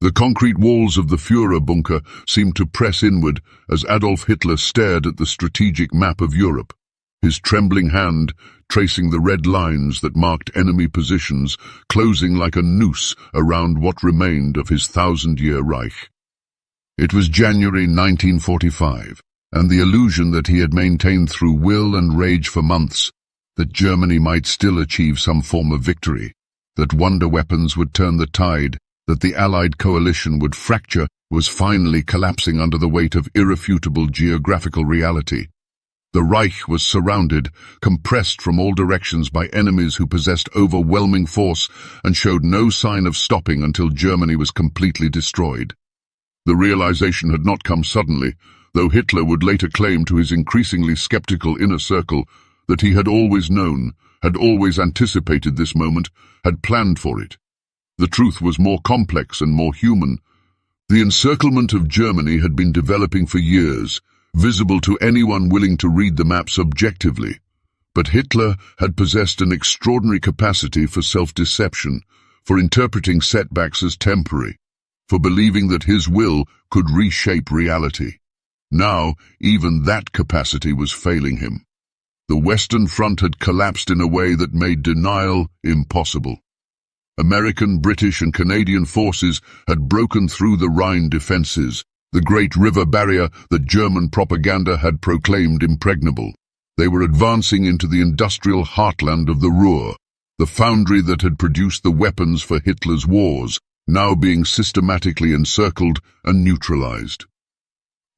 The concrete walls of the Führerbunker seemed to press inward as Adolf Hitler stared at the strategic map of Europe, his trembling hand tracing the red lines that marked enemy positions, closing like a noose around what remained of his 1,000-year Reich. It was January 1945, and the illusion that he had maintained through will and rage for months, that Germany might still achieve some form of victory, that wonder weapons would turn the tide, that the Allied coalition would fracture, was finally collapsing under the weight of irrefutable geographical reality. The Reich was surrounded, compressed from all directions by enemies who possessed overwhelming force and showed no sign of stopping until Germany was completely destroyed. The realization had not come suddenly, though Hitler would later claim to his increasingly skeptical inner circle that he had always known, had always anticipated this moment, had planned for it. The truth was more complex and more human. The encirclement of Germany had been developing for years, visible to anyone willing to read the maps objectively. But Hitler had possessed an extraordinary capacity for self-deception, for interpreting setbacks as temporary, for believing that his will could reshape reality. Now, even that capacity was failing him. The Western Front had collapsed in a way that made denial impossible. American, British and Canadian forces had broken through the Rhine defenses, the great river barrier that German propaganda had proclaimed impregnable. They were advancing into the industrial heartland of the Ruhr, the foundry that had produced the weapons for Hitler's wars, now being systematically encircled and neutralized.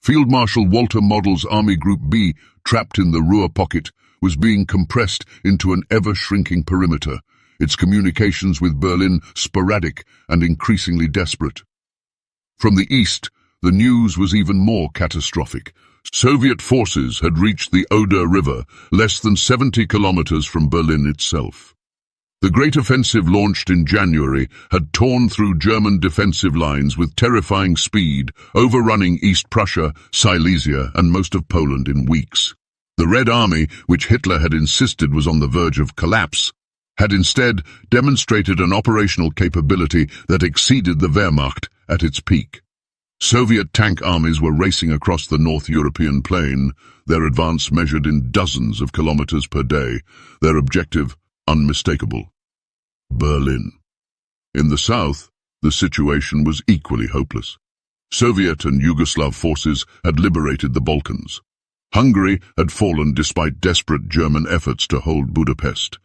Field Marshal Walter Model's Army Group B, trapped in the Ruhr Pocket, was being compressed into an ever-shrinking perimeter, its communications with Berlin sporadic and increasingly desperate. From the east, the news was even more catastrophic. Soviet forces had reached the Oder River, less than 70 kilometers from Berlin itself. The great offensive launched in January had torn through German defensive lines with terrifying speed, overrunning East Prussia, Silesia, and most of Poland in weeks. The Red Army, which Hitler had insisted was on the verge of collapse, had instead demonstrated an operational capability that exceeded the Wehrmacht at its peak. Soviet tank armies were racing across the North European plain, their advance measured in dozens of kilometers per day, their objective unmistakable: Berlin. In the south, the situation was equally hopeless. Soviet and Yugoslav forces had liberated the Balkans. Hungary had fallen despite desperate German efforts to hold Budapest.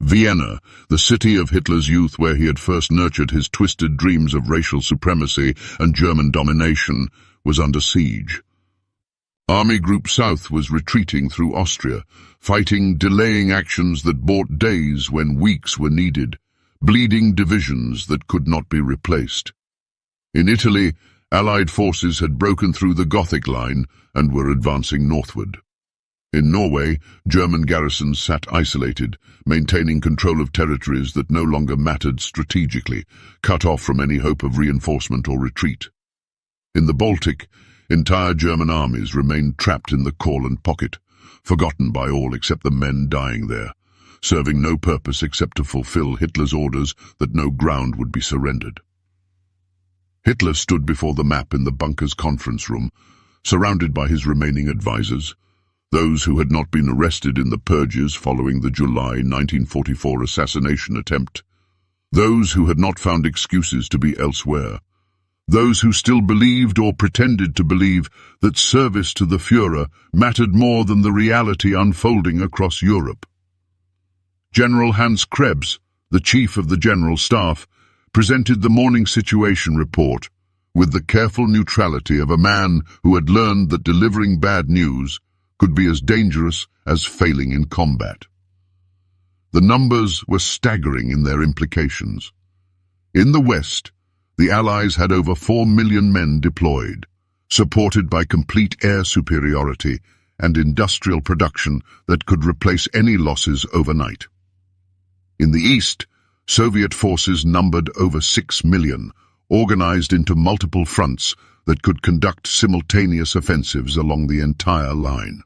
Vienna, the city of Hitler's youth where he had first nurtured his twisted dreams of racial supremacy and German domination, was under siege. Army Group South was retreating through Austria, fighting delaying actions that bought days when weeks were needed, bleeding divisions that could not be replaced. In Italy, Allied forces had broken through the Gothic line and were advancing northward. In Norway, German garrisons sat isolated, maintaining control of territories that no longer mattered strategically, cut off from any hope of reinforcement or retreat. In the Baltic, entire German armies remained trapped in the Courland Pocket, forgotten by all except the men dying there, serving no purpose except to fulfill Hitler's orders that no ground would be surrendered. Hitler stood before the map in the bunker's conference room, surrounded by his remaining advisors, those who had not been arrested in the purges following the July 1944 assassination attempt, those who had not found excuses to be elsewhere, those who still believed or pretended to believe that service to the Führer mattered more than the reality unfolding across Europe. General Hans Krebs, the chief of the General Staff, presented the morning situation report with the careful neutrality of a man who had learned that delivering bad news could be as dangerous as failing in combat. The numbers were staggering in their implications. In the West, the Allies had over 4 million men deployed, supported by complete air superiority and industrial production that could replace any losses overnight. In the East, Soviet forces numbered over 6 million, organized into multiple fronts that could conduct simultaneous offensives along the entire line.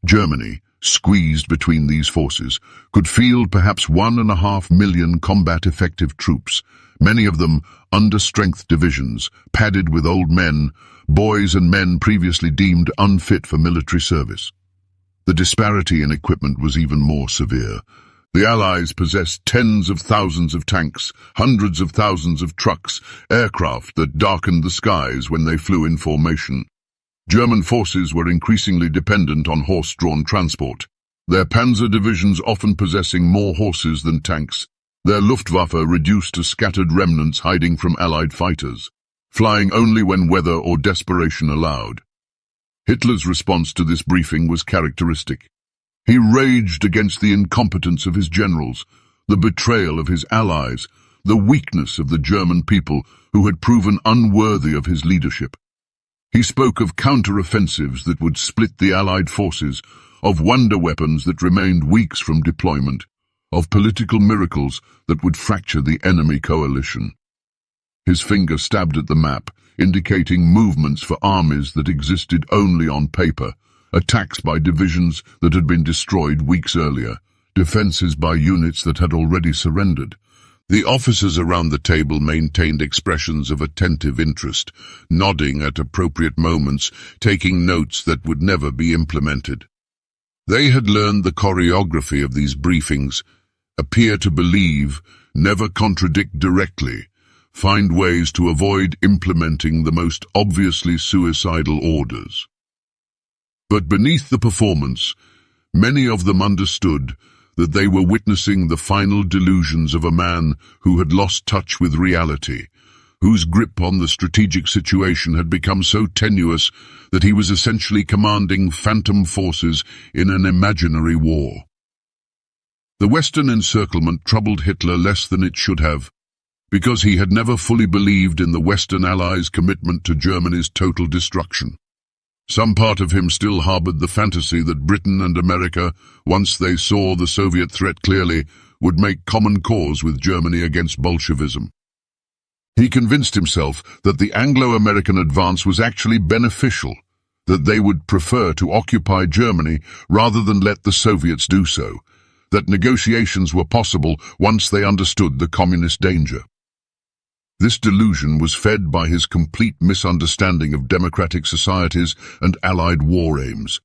Germany, squeezed between these forces, could field perhaps 1.5 million combat-effective troops, many of them under-strength divisions, padded with old men, boys and men previously deemed unfit for military service. The disparity in equipment was even more severe. The Allies possessed tens of thousands of tanks, hundreds of thousands of trucks, aircraft that darkened the skies when they flew in formation. German forces were increasingly dependent on horse-drawn transport, their panzer divisions often possessing more horses than tanks, their Luftwaffe reduced to scattered remnants hiding from Allied fighters, flying only when weather or desperation allowed. Hitler's response to this briefing was characteristic. He raged against the incompetence of his generals, the betrayal of his allies, the weakness of the German people who had proven unworthy of his leadership. He spoke of counter-offensives that would split the Allied forces, of wonder weapons that remained weeks from deployment, of political miracles that would fracture the enemy coalition. His finger stabbed at the map, indicating movements for armies that existed only on paper, attacks by divisions that had been destroyed weeks earlier, defenses by units that had already surrendered. The officers around the table maintained expressions of attentive interest, nodding at appropriate moments, taking notes that would never be implemented. They had learned the choreography of these briefings: appear to believe, never contradict directly, find ways to avoid implementing the most obviously suicidal orders. But beneath the performance, many of them understood that they were witnessing the final delusions of a man who had lost touch with reality, whose grip on the strategic situation had become so tenuous that he was essentially commanding phantom forces in an imaginary war. The Western encirclement troubled Hitler less than it should have, because he had never fully believed in the Western Allies' commitment to Germany's total destruction. Some part of him still harbored the fantasy that Britain and America, once they saw the Soviet threat clearly, would make common cause with Germany against Bolshevism. He convinced himself that the Anglo-American advance was actually beneficial, that they would prefer to occupy Germany rather than let the Soviets do so, that negotiations were possible once they understood the communist danger. This delusion was fed by his complete misunderstanding of democratic societies and Allied war aims.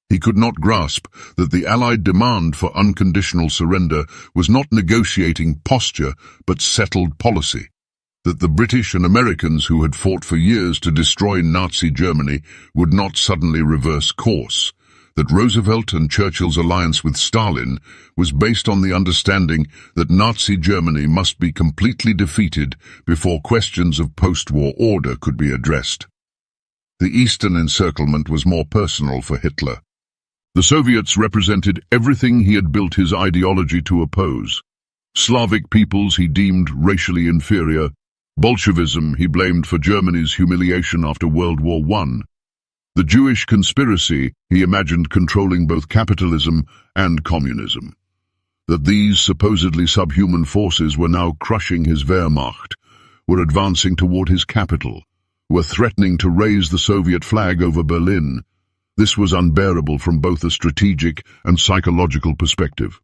He could not grasp that the Allied demand for unconditional surrender was not negotiating posture but settled policy, that the British and Americans who had fought for years to destroy Nazi Germany would not suddenly reverse course, that Roosevelt and Churchill's alliance with Stalin was based on the understanding that Nazi Germany must be completely defeated before questions of post-war order could be addressed. The Eastern encirclement was more personal for Hitler. The Soviets represented everything he had built his ideology to oppose. Slavic peoples he deemed racially inferior. Bolshevism he blamed for Germany's humiliation after World War I. The Jewish conspiracy he imagined controlling both capitalism and communism. That these supposedly subhuman forces were now crushing his Wehrmacht, were advancing toward his capital, were threatening to raise the Soviet flag over Berlin. This was unbearable from both a strategic and psychological perspective.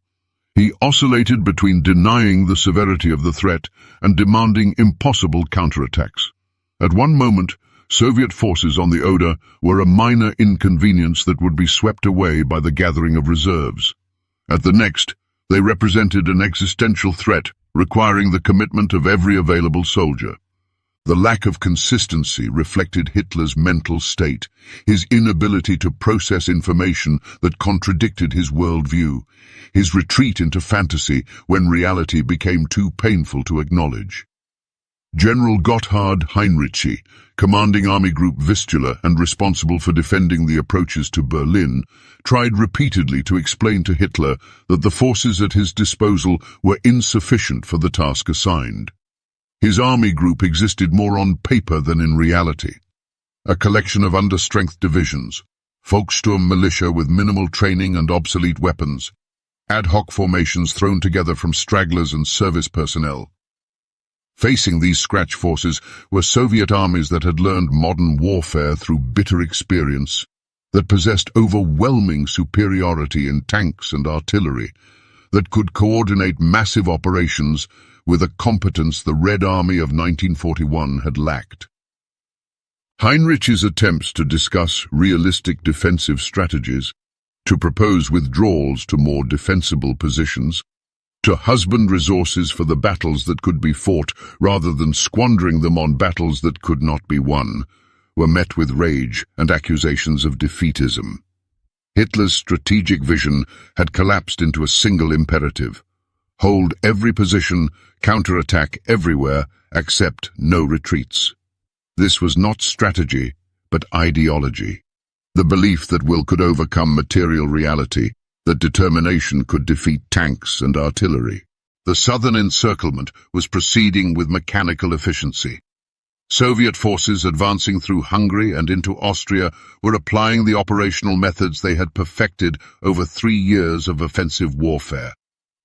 He oscillated between denying the severity of the threat and demanding impossible counterattacks. At one moment, Soviet forces on the Oder were a minor inconvenience that would be swept away by the gathering of reserves. At the next, they represented an existential threat requiring the commitment of every available soldier. The lack of consistency reflected Hitler's mental state, his inability to process information that contradicted his worldview, his retreat into fantasy when reality became too painful to acknowledge. General Gotthard Heinrici, commanding Army Group Vistula and responsible for defending the approaches to Berlin, tried repeatedly to explain to Hitler that the forces at his disposal were insufficient for the task assigned. His army group existed more on paper than in reality. A collection of understrength divisions, Volkssturm militia with minimal training and obsolete weapons, ad hoc formations thrown together from stragglers and service personnel. Facing these scratch forces were Soviet armies that had learned modern warfare through bitter experience, that possessed overwhelming superiority in tanks and artillery, that could coordinate massive operations with a competence the Red Army of 1941 had lacked. Heinrich's attempts to discuss realistic defensive strategies, to propose withdrawals to more defensible positions, to husband resources for the battles that could be fought rather than squandering them on battles that could not be won, were met with rage and accusations of defeatism. Hitler's strategic vision had collapsed into a single imperative: hold every position, counterattack everywhere, accept no retreats. This was not strategy, but ideology. The belief that will could overcome material reality, that determination could defeat tanks and artillery. The southern encirclement was proceeding with mechanical efficiency. Soviet forces advancing through Hungary and into Austria were applying the operational methods they had perfected over 3 years of offensive warfare.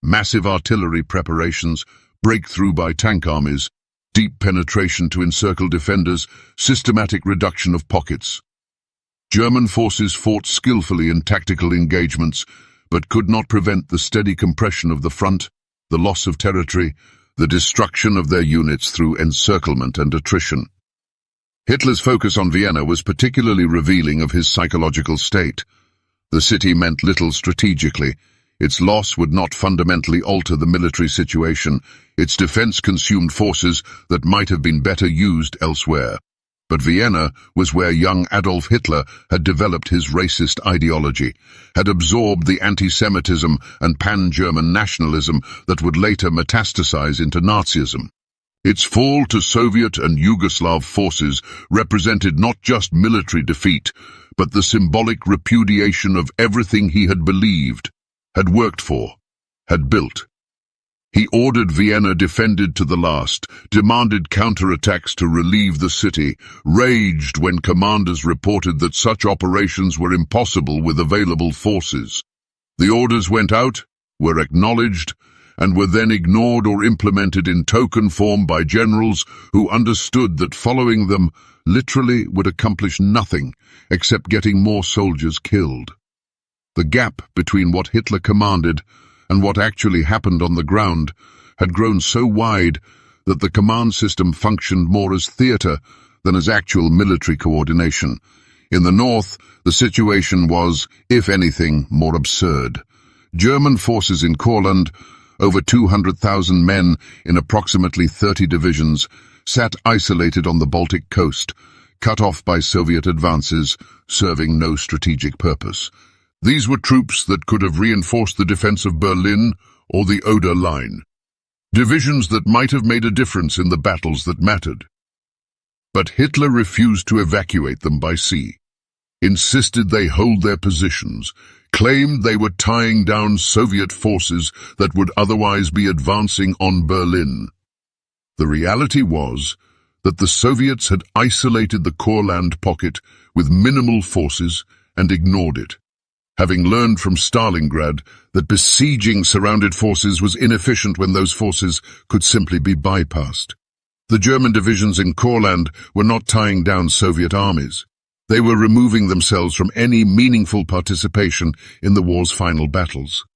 Massive artillery preparations, breakthrough by tank armies, deep penetration to encircle defenders, systematic reduction of pockets. German forces fought skillfully in tactical engagements, but could not prevent the steady compression of the front, the loss of territory, the destruction of their units through encirclement and attrition. Hitler's focus on Vienna was particularly revealing of his psychological state. The city meant little strategically. Its loss would not fundamentally alter the military situation. Its defense consumed forces that might have been better used elsewhere. But Vienna was where young Adolf Hitler had developed his racist ideology, had absorbed the anti-Semitism and pan-German nationalism that would later metastasize into Nazism. Its fall to Soviet and Yugoslav forces represented not just military defeat, but the symbolic repudiation of everything he had believed, had worked for, had built. He ordered Vienna defended to the last, demanded counterattacks to relieve the city, raged when commanders reported that such operations were impossible with available forces. The orders went out, were acknowledged, and were then ignored or implemented in token form by generals who understood that following them literally would accomplish nothing except getting more soldiers killed. The gap between what Hitler commanded and what actually happened on the ground had grown so wide that the command system functioned more as theater than as actual military coordination. In the north, the situation was, if anything, more absurd. German forces in Courland, over 200,000 men in approximately 30 divisions, sat isolated on the Baltic coast, cut off by Soviet advances, serving no strategic purpose. These were troops that could have reinforced the defense of Berlin or the Oder line, divisions that might have made a difference in the battles that mattered. But Hitler refused to evacuate them by sea, insisted they hold their positions, claimed they were tying down Soviet forces that would otherwise be advancing on Berlin. The reality was that the Soviets had isolated the Courland Pocket with minimal forces and ignored it, having learned from Stalingrad that besieging surrounded forces was inefficient when those forces could simply be bypassed. The German divisions in Courland were not tying down Soviet armies. They were removing themselves from any meaningful participation in the war's final battles.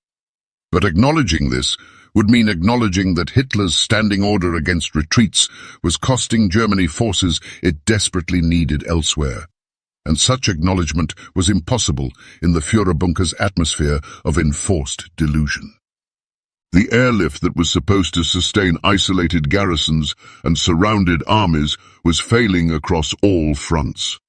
But acknowledging this would mean acknowledging that Hitler's standing order against retreats was costing Germany forces it desperately needed elsewhere. And such acknowledgement was impossible in the Führerbunker's atmosphere of enforced delusion. The airlift that was supposed to sustain isolated garrisons and surrounded armies was failing across all fronts.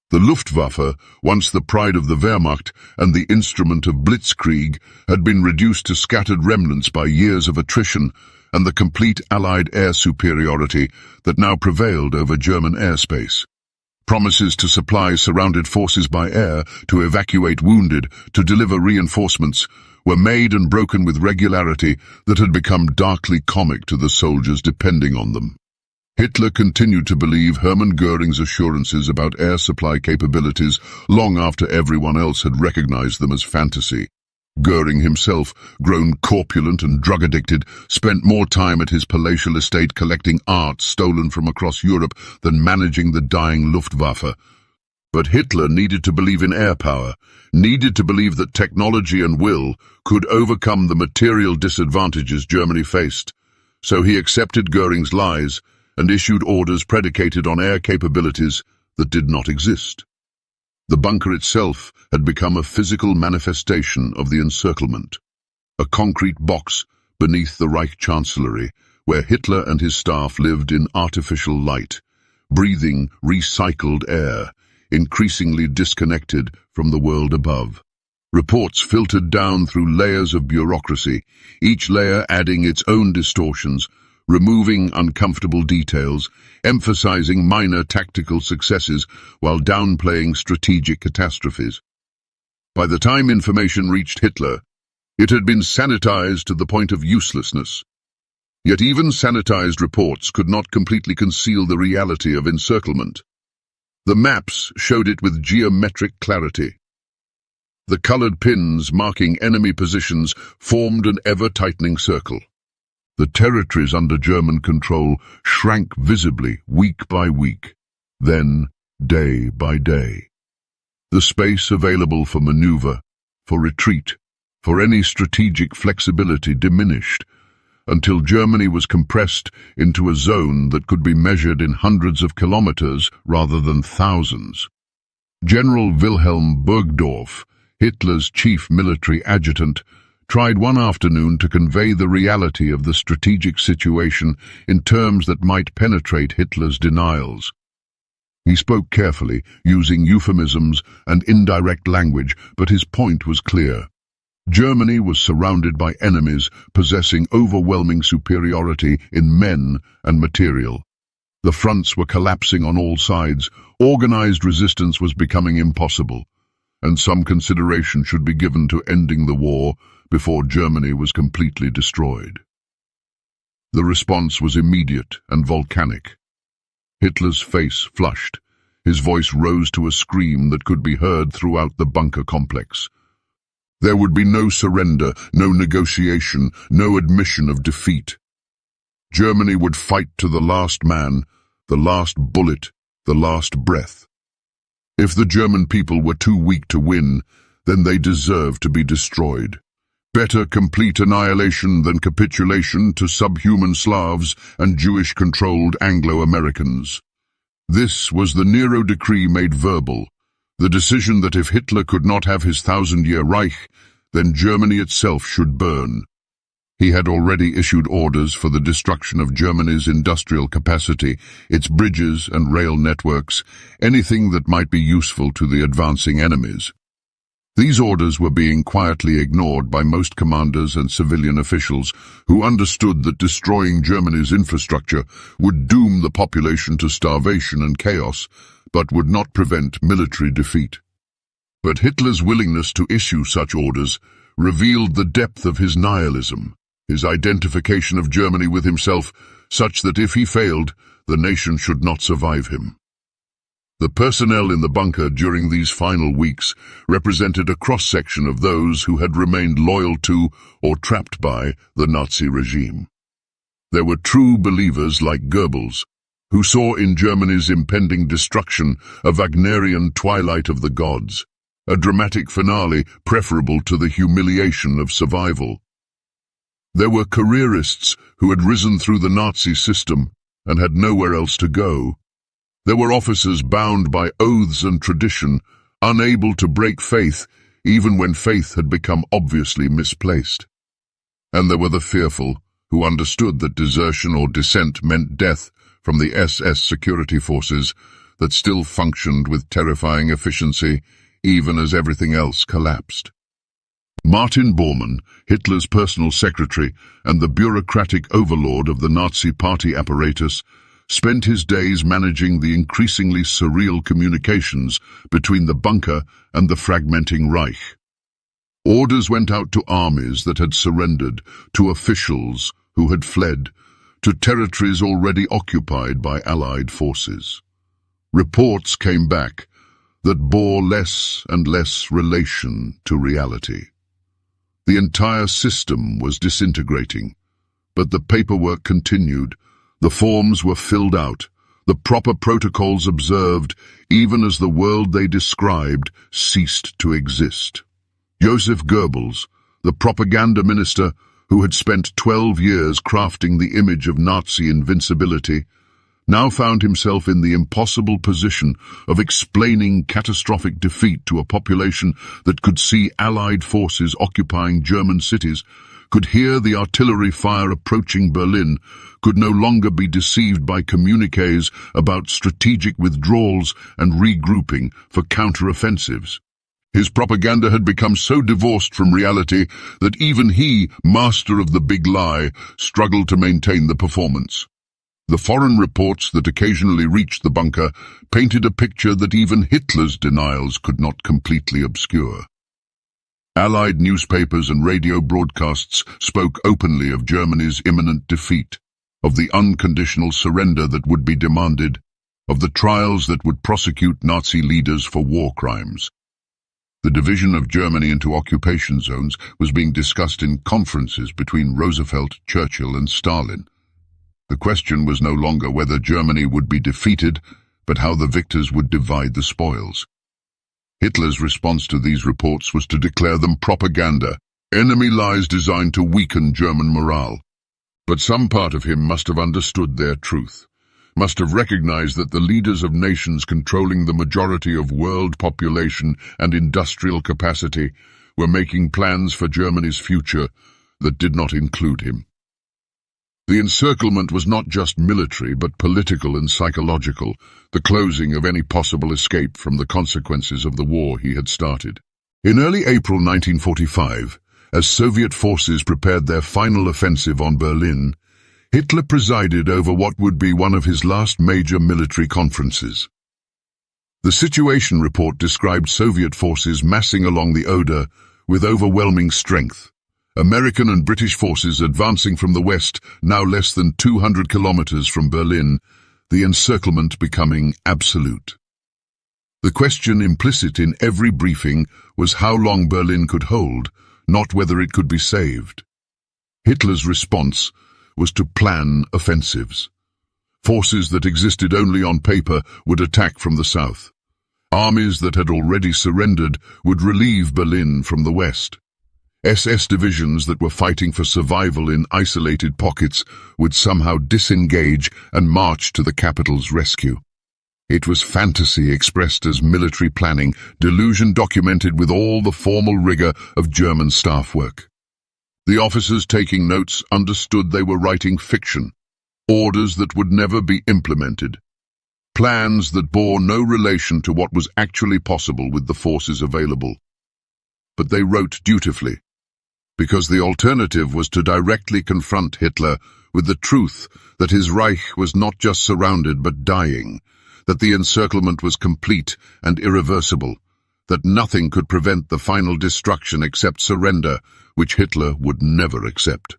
The Luftwaffe, once the pride of the Wehrmacht and the instrument of blitzkrieg, had been reduced to scattered remnants by years of attrition and the complete Allied air superiority that now prevailed over German airspace. Promises to supply surrounded forces by air, to evacuate wounded, to deliver reinforcements, were made and broken with regularity that had become darkly comic to the soldiers depending on them. Hitler continued to believe Hermann Göring's assurances about air supply capabilities long after everyone else had recognized them as fantasy. Göring himself, grown corpulent and drug-addicted, spent more time at his palatial estate collecting art stolen from across Europe than managing the dying Luftwaffe. But Hitler needed to believe in air power, needed to believe that technology and will could overcome the material disadvantages Germany faced. So he accepted Göring's lies and issued orders predicated on air capabilities that did not exist. The bunker itself had become a physical manifestation of the encirclement, a concrete box beneath the Reich Chancellery, where Hitler and his staff lived in artificial light, breathing recycled air, increasingly disconnected from the world above. Reports filtered down through layers of bureaucracy, each layer adding its own distortions, removing uncomfortable details, emphasizing minor tactical successes while downplaying strategic catastrophes. By the time information reached Hitler, it had been sanitized to the point of uselessness. Yet even sanitized reports could not completely conceal the reality of encirclement. The maps showed it with geometric clarity. The colored pins marking enemy positions formed an ever-tightening circle. The territories under German control shrank visibly week by week, then day by day. The space available for maneuver, for retreat, for any strategic flexibility diminished, until Germany was compressed into a zone that could be measured in hundreds of kilometers rather than thousands. General Wilhelm Burgdorf, Hitler's chief military adjutant, tried one afternoon to convey the reality of the strategic situation in terms that might penetrate Hitler's denials. He spoke carefully, using euphemisms and indirect language, but his point was clear. Germany was surrounded by enemies possessing overwhelming superiority in men and material. The fronts were collapsing on all sides, organized resistance was becoming impossible, and some consideration should be given to ending the war before Germany was completely destroyed. The response was immediate and volcanic. Hitler's face flushed. His voice rose to a scream that could be heard throughout the bunker complex. There would be no surrender, no negotiation, no admission of defeat. Germany would fight to the last man, the last bullet, the last breath. If the German people were too weak to win, then they deserved to be destroyed. Better complete annihilation than capitulation to subhuman Slavs and Jewish-controlled Anglo-Americans. This was the Nero decree made verbal, the decision that if Hitler could not have his 1,000-year Reich, then Germany itself should burn. He had already issued orders for the destruction of Germany's industrial capacity, its bridges and rail networks, anything that might be useful to the advancing enemies. These orders were being quietly ignored by most commanders and civilian officials who understood that destroying Germany's infrastructure would doom the population to starvation and chaos, but would not prevent military defeat. But Hitler's willingness to issue such orders revealed the depth of his nihilism, his identification of Germany with himself, such that if he failed, the nation should not survive him. The personnel in the bunker during these final weeks represented a cross-section of those who had remained loyal to or trapped by the Nazi regime. There were true believers like Goebbels, who saw in Germany's impending destruction a Wagnerian twilight of the gods, a dramatic finale preferable to the humiliation of survival. There were careerists who had risen through the Nazi system and had nowhere else to go. There were officers bound by oaths and tradition, unable to break faith even when faith had become obviously misplaced. And there were the fearful, who understood that desertion or dissent meant death from the SS security forces that still functioned with terrifying efficiency even as everything else collapsed. Martin Bormann, Hitler's personal secretary and the bureaucratic overlord of the Nazi party apparatus, spent his days managing the increasingly surreal communications between the bunker and the fragmenting Reich. Orders went out to armies that had surrendered, to officials who had fled, to territories already occupied by Allied forces. Reports came back that bore less and less relation to reality. The entire system was disintegrating, but the paperwork continued. The forms were filled out, the proper protocols observed, even as the world they described ceased to exist. Joseph Goebbels, the propaganda minister who had spent 12 years crafting the image of Nazi invincibility, now found himself in the impossible position of explaining catastrophic defeat to a population that could see Allied forces occupying German cities, could hear the artillery fire approaching Berlin, could no longer be deceived by communiques about strategic withdrawals and regrouping for counter-offensives. His propaganda had become so divorced from reality that even he, master of the big lie, struggled to maintain the performance. The foreign reports that occasionally reached the bunker painted a picture that even Hitler's denials could not completely obscure. Allied newspapers and radio broadcasts spoke openly of Germany's imminent defeat, of the unconditional surrender that would be demanded, of the trials that would prosecute Nazi leaders for war crimes. The division of Germany into occupation zones was being discussed in conferences between Roosevelt, Churchill, and Stalin. The question was no longer whether Germany would be defeated, but how the victors would divide the spoils. Hitler's response to these reports was to declare them propaganda, enemy lies designed to weaken German morale. But some part of him must have understood their truth, must have recognized that the leaders of nations controlling the majority of world population and industrial capacity were making plans for Germany's future that did not include him. The encirclement was not just military but political and psychological, the closing of any possible escape from the consequences of the war he had started. In early April 1945, as Soviet forces prepared their final offensive on Berlin, Hitler presided over what would be one of his last major military conferences. The situation report described Soviet forces massing along the Oder with overwhelming strength. American and British forces advancing from the west, now less than 200 kilometers from Berlin, the encirclement becoming absolute. The question implicit in every briefing was how long Berlin could hold, not whether it could be saved. Hitler's response was to plan offensives. Forces that existed only on paper would attack from the south. Armies that had already surrendered would relieve Berlin from the west. SS divisions that were fighting for survival in isolated pockets would somehow disengage and march to the capital's rescue. It was fantasy expressed as military planning, delusion documented with all the formal rigor of German staff work. The officers taking notes understood they were writing fiction, orders that would never be implemented, plans that bore no relation to what was actually possible with the forces available. But they wrote dutifully, because the alternative was to directly confront Hitler with the truth that his Reich was not just surrounded but dying, that the encirclement was complete and irreversible, that nothing could prevent the final destruction except surrender, which Hitler would never accept.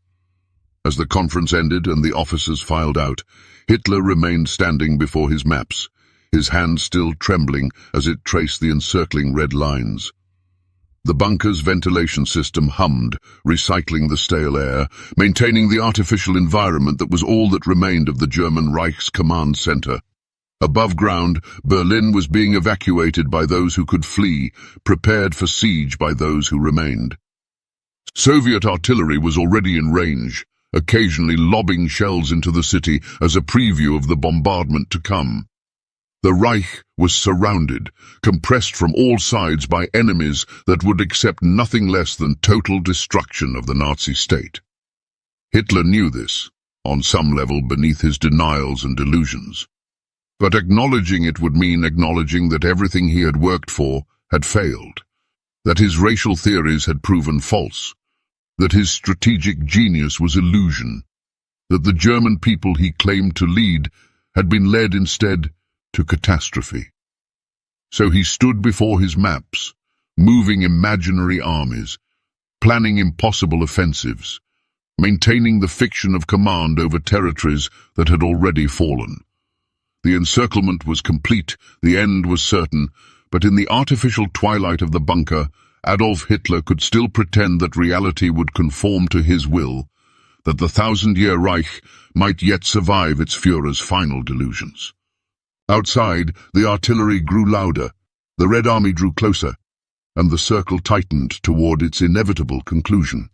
As the conference ended and the officers filed out, Hitler remained standing before his maps, his hand still trembling as it traced the encircling red lines. The bunker's ventilation system hummed, recycling the stale air, maintaining the artificial environment that was all that remained of the German Reich's command center. Above ground, Berlin was being evacuated by those who could flee, prepared for siege by those who remained. Soviet artillery was already in range, occasionally lobbing shells into the city as a preview of the bombardment to come. The Reich was surrounded, compressed from all sides by enemies that would accept nothing less than total destruction of the Nazi state. Hitler knew this, on some level beneath his denials and delusions. But acknowledging it would mean acknowledging that everything he had worked for had failed, that his racial theories had proven false, that his strategic genius was illusion, that the German people he claimed to lead had been led instead to catastrophe. So he stood before his maps, moving imaginary armies, planning impossible offensives, maintaining the fiction of command over territories that had already fallen. The encirclement was complete, the end was certain, but in the artificial twilight of the bunker, Adolf Hitler could still pretend that reality would conform to his will, that the 1,000-year Reich might yet survive its Führer's final delusions. Outside, the artillery grew louder, the Red Army drew closer, and the circle tightened toward its inevitable conclusion.